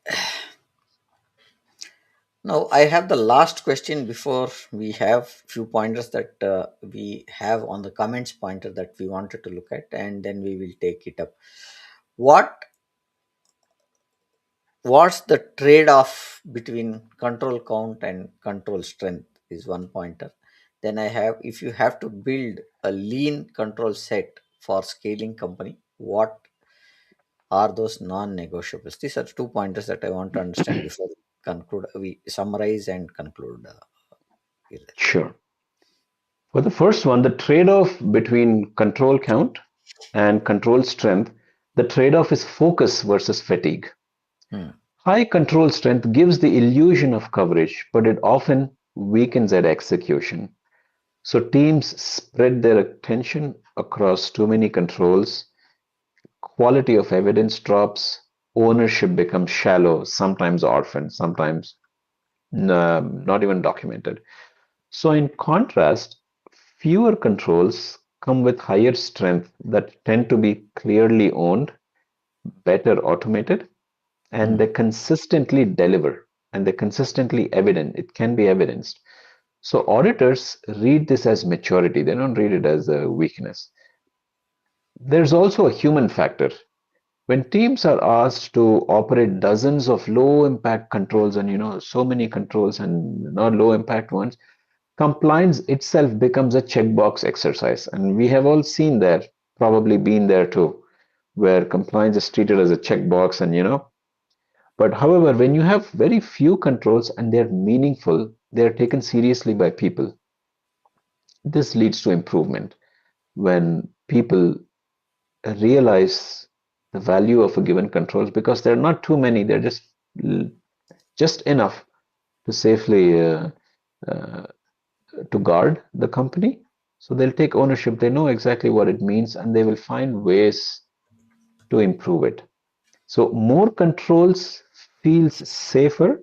Now I have the last question before we have few pointers that we have on the comments pointer that we wanted to look at, and then we will take it up. What what's the trade-off between control count and control strength is one pointer. Then I have, if you have to build a lean control set for scaling company, what are those non-negotiables? These are two pointers that I want to understand before we conclude. We summarize and conclude. Girdhar. Sure. For the first one, the trade-off between control count and control strength, the trade-off is focus versus fatigue. Hmm. High control strength gives the illusion of coverage, but it often weakens at execution. So teams spread their attention across too many controls, quality of evidence drops, ownership becomes shallow, sometimes orphaned, sometimes not even documented. So, in contrast, fewer controls come with higher strength that tend to be clearly owned, better automated, and Hmm. they consistently deliver and they consistently evident. It can be evidenced. So, auditors read this as maturity, they don't read it as a weakness. There's also a human factor. When teams are asked to operate dozens of low impact controls and so many controls and not low impact ones, compliance itself becomes a checkbox exercise. And we have all seen that, probably been there too, where compliance is treated as a checkbox but however, when you have very few controls and they're meaningful, they're taken seriously by people. This leads to improvement. When people realize the value of a given controls, because there are not too many, they're just enough to safely uh, to guard the company. So they'll take ownership, they know exactly what it means, and they will find ways to improve it. So more controls feels safer,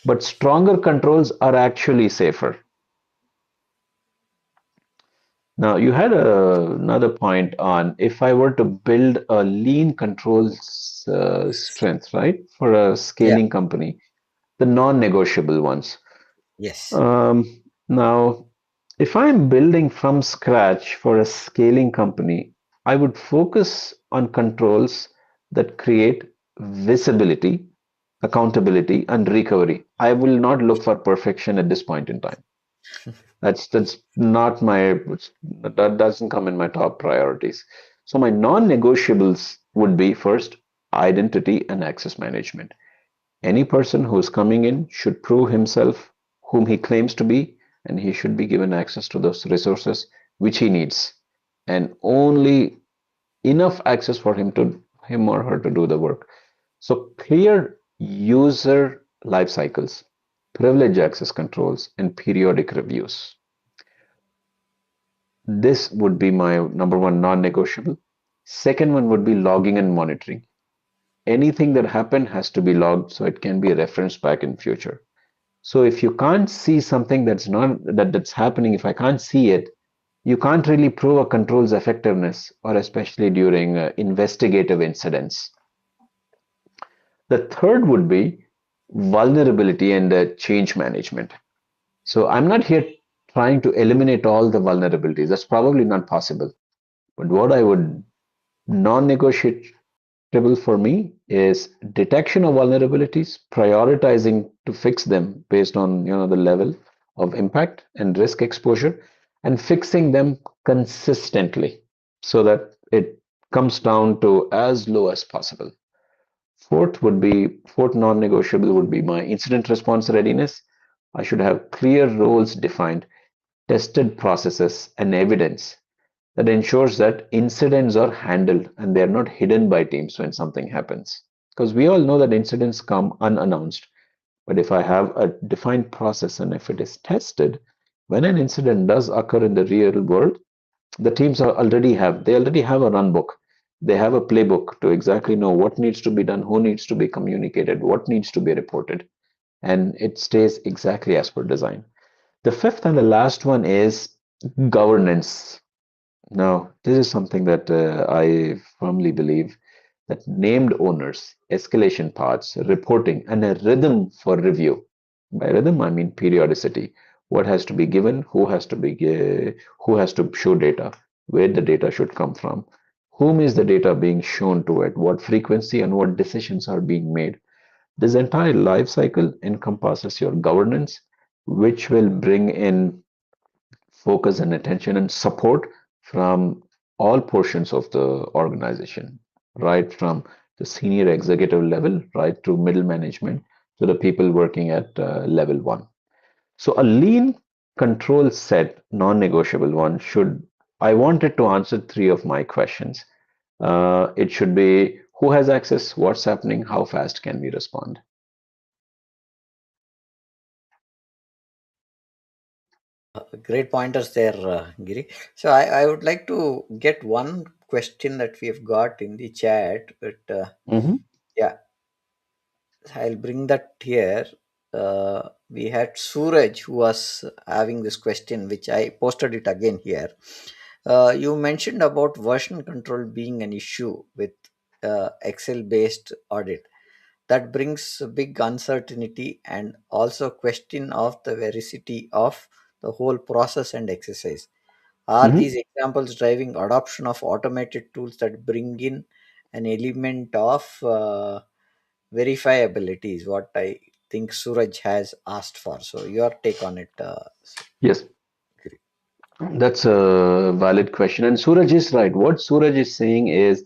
but stronger controls are actually safer. Now, you had another point on if I were to build a lean controls strength, right, for a Yeah. scaling company, the non-negotiable ones. Yes. Now, if I'm building from scratch for a scaling company, I would focus on controls that create visibility, accountability, and recovery. I will not look for perfection at this point in time. That's not my that doesn't come in my top priorities. So my non-negotiables would be first identity and access management. Any person who's coming in should prove himself whom he claims to be, and he should be given access to those resources which he needs, and only enough access for him or her to do the work. So clear user life cycles, privilege access controls, and periodic reviews. This would be my number one non-negotiable. Second one would be logging and monitoring. Anything that happened has to be logged so it can be referenced back in future. So if you can't see something that's happening, if I can't see it, you can't really prove a control's effectiveness, or especially during investigative incidents. The third would be vulnerability and change management. So I'm not here trying to eliminate all the vulnerabilities. That's probably not possible. But what I would non-negotiable for me is detection of vulnerabilities, prioritizing to fix them based on the level of impact and risk exposure, and fixing them consistently so that it comes down to as low as possible. Fourth non-negotiable would be my incident response readiness. I should have clear roles defined, tested processes, and evidence that ensures that incidents are handled and they are not hidden by teams when something happens. Because we all know that incidents come unannounced. But if I have a defined process and if it is tested, When an incident does occur in the real world, the teams already have a run book. They have a playbook to exactly know what needs to be done, who needs to be communicated, what needs to be reported, and it stays exactly as per design. The fifth and the last one is governance. Now, this is something that I firmly believe that named owners, escalation paths, reporting, and a rhythm for review. By rhythm, I mean periodicity. What has to be given, who has to show data, where the data should come from, whom is the data being shown to at what frequency, and what decisions are being made. This entire life cycle encompasses your governance, which will bring in focus and attention and support from all portions of the organization, right from the senior executive level, right to middle management, to the people working at level one. So a lean control set, non-negotiable one, should, I wanted to answer three of my questions. It should be who has access, what's happening, how fast can we respond? Great pointers there, Giri. So I would like to get one question that we have got in the chat, but Mhm. yeah, I'll bring that here. We had Suraj who was having this question, which I posted it again here. You mentioned about version control being an issue with Excel based audit. That brings a big uncertainty and also question of the veracity of the whole process and exercise. Are these Mhm. examples driving adoption of automated tools that bring in an element of verifiability? Is what I think Suraj has asked for. So your take on it, Yes, Giri. that's a valid question. And Suraj is right. What Suraj is saying is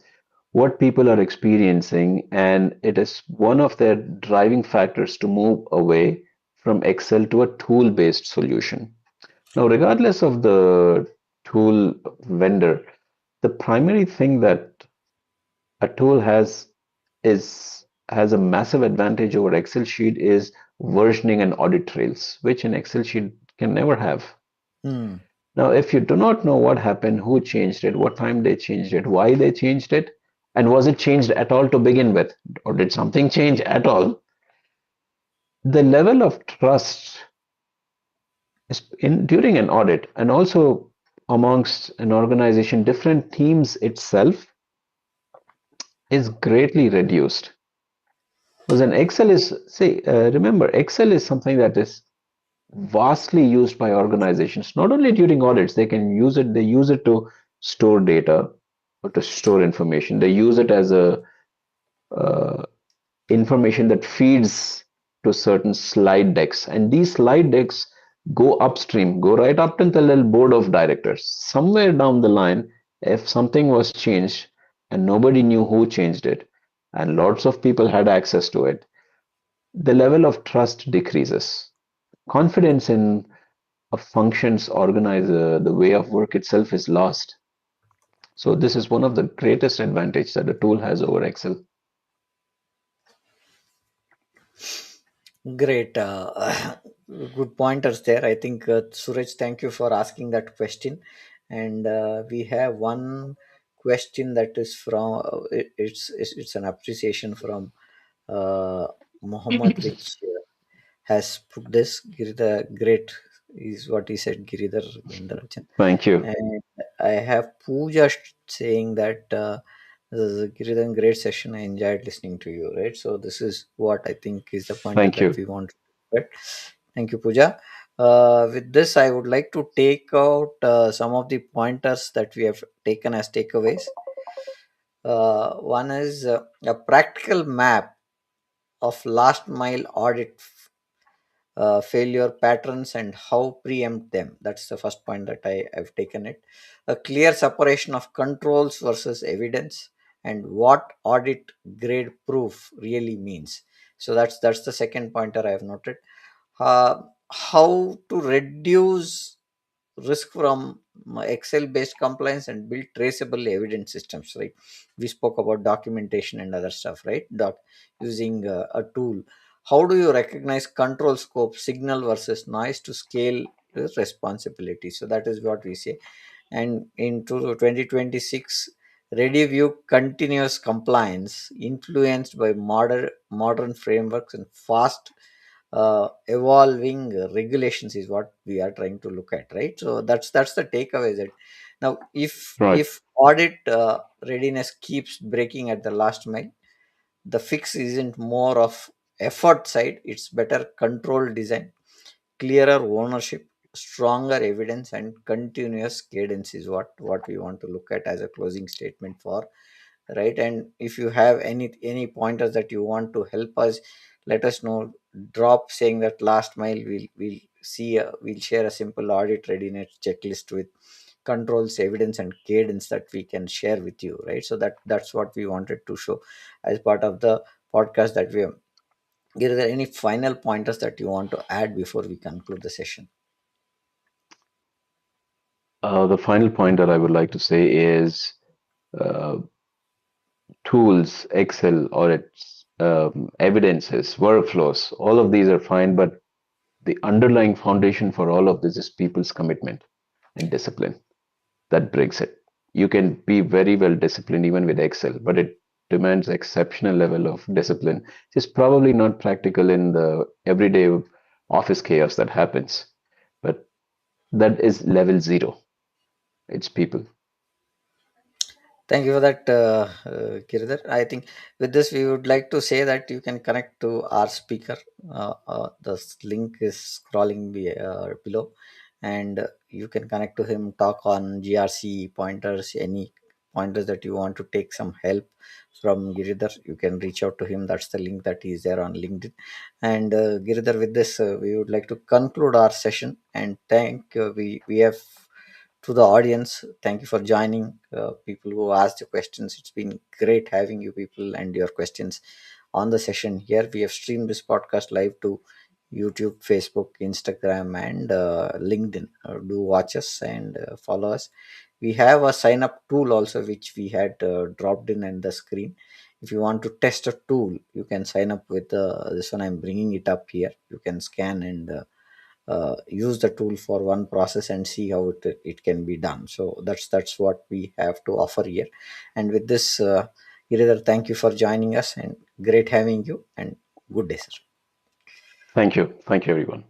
what people are experiencing, and it is one of their driving factors to move away from Excel to a tool-based solution. Now, regardless of the tool vendor, the primary thing that a tool has a massive advantage over Excel sheet is versioning and audit trails, which an Excel sheet can never have. Hmm. Now, if you do not know what happened, who changed it, what time they changed it, why they changed it, and was it changed at all to begin with, or did something change at all, the level of trust during an audit and also amongst an organization, different teams itself is greatly reduced. Because an Excel is, say, remember, Excel is something that is vastly used by organizations, not only during audits, they use it to store data or to store information. They use it as a uh, information that feeds to certain slide decks, and these slide decks go upstream, go right up until the board of directors. Somewhere down the line, if something was changed and nobody knew who changed it, and lots of people had access to it, the level of trust decreases. Confidence in a functions organizer, the way of work itself is lost. So this is one of the greatest advantage that a tool has over Excel. Great. Good pointers there. I think, Suraj, thank you for asking that question. And we have one question that is from, it's an appreciation from Muhammad, which has put this. Giridhar, great is what he said, Giridhar Gendarajan. Thank you. And I have Pooja saying that this is a Giridhar, great session. I enjoyed listening to you, right? So this is what I think is the pointer Thank that you. we want. Right? Thank you, Pooja. With this, I would like to take out some of the pointers that we have taken as takeaways. One is a practical map of last mile audit failure patterns and how preempt them. That's the first point that I've taken it. A clear separation of controls versus evidence and what audit grade proof really means. So that's the second pointer I have noted. How to reduce risk from Excel based compliance and build traceable evidence systems, right? We spoke about documentation and other stuff, right? Using a tool. How do you recognize control scope, signal versus noise to scale responsibility. So that is what we say. And in 2026, review continuous compliance influenced by modern frameworks and fast evolving regulations is what we are trying to look at, right? So that's the takeaway. That now, Right. if audit readiness keeps breaking at the last mile, the fix isn't more of effort side, it's better control design, clearer ownership, stronger evidence, and continuous cadence is what we want to look at as a closing statement for, right? And if you have any pointers that you want to help us, let us know. Drop saying that last mile, we'll share a simple audit readiness checklist with controls, evidence, and cadence that we can share with you, right? So that's what we wanted to show as part of the podcast that we have. Are there any final pointers that you want to add before we conclude the session? The final point that I would like to say is uh, tools, Excel, audits, evidences, workflows, all of these are fine, but the underlying foundation for all of this is people's commitment and discipline that brings it. You can be very well disciplined even with Excel, but it demands exceptional level of discipline. It's probably not practical in the everyday office chaos that happens, but that is level zero. It's people. Thank you for that, Giridhar. I think with this, we would like to say that you can connect to our speaker. The link is scrolling below, and you can connect to him, talk on GRC pointers, any pointers that you want to take some help from Giridhar. You can reach out to him. That's the link that is there on LinkedIn. And Giridhar, with this, we would like to conclude our session and thank we have to the audience. Thank you for joining. People who asked the questions. It's been great having you people and your questions on the session here. We have streamed this podcast live to YouTube, Facebook, Instagram, and LinkedIn. Do watch us and follow us. We have a sign up tool also, which we had dropped in the screen. If you want to test a tool, you can sign up with this one. I'm bringing it up here. You can scan and use the tool for one process and see how it can be done. So that's what we have to offer here. And with this, Giridhar, thank you for joining us and great having you, and good day, sir. Thank you. Thank you, everyone.